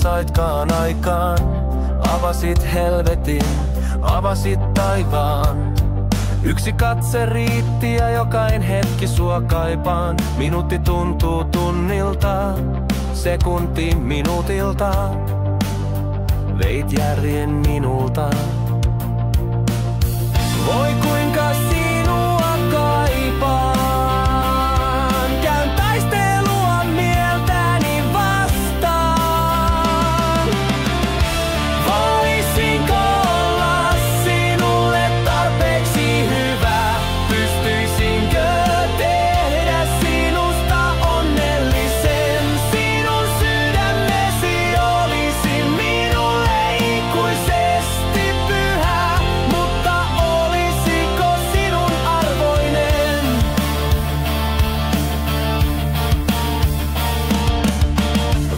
saitkaan aikaan. Avasit helvetin, avasit taivaan. Yksi katse riitti ja jokain hetki sua kaipaan. Minuutti tuntuu tunnilta, sekunti minuutilta. Veit järjen minulta. Voi kuinka sinua kaipaan. Käyn taistelua mieltäni vastaan. Voisinko olla sinulle tarpeeksi hyvä? Pystyisinkö tehdä sinusta onnellisen? Sinun sydämesi olisi minulle ikuisesti pyhä. Mutta olisiko sinun arvoinen?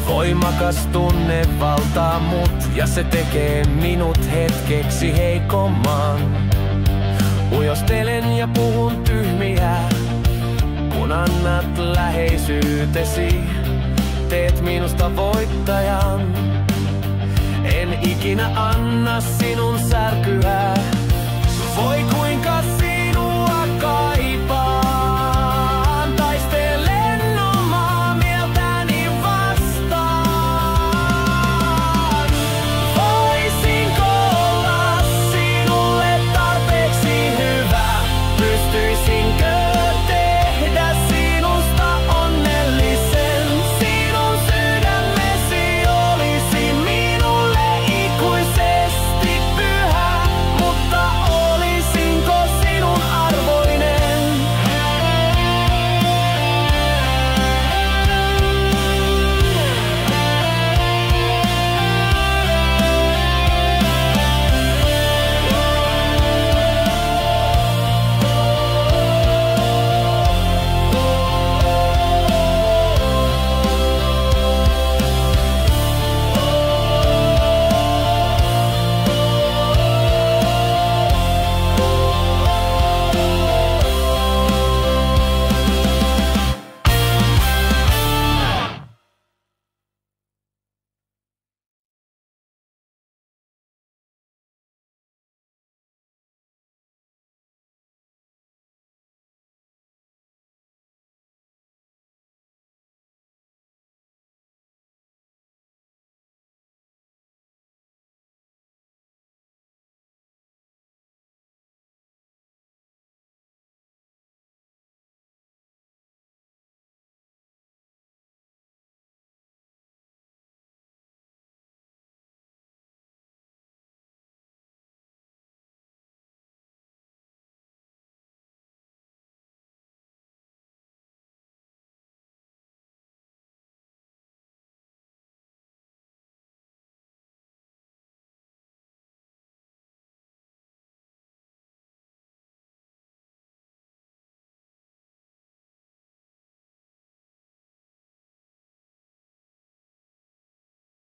Voimakas tunne valtaa mut ja se tekee minut hetkeksi heikomman. Ujostelen ja puhun tyhmiä, kun annat läheisyytesi. Teet minusta voittajan. En ikinä anna sinun särkyä. Voi kuinka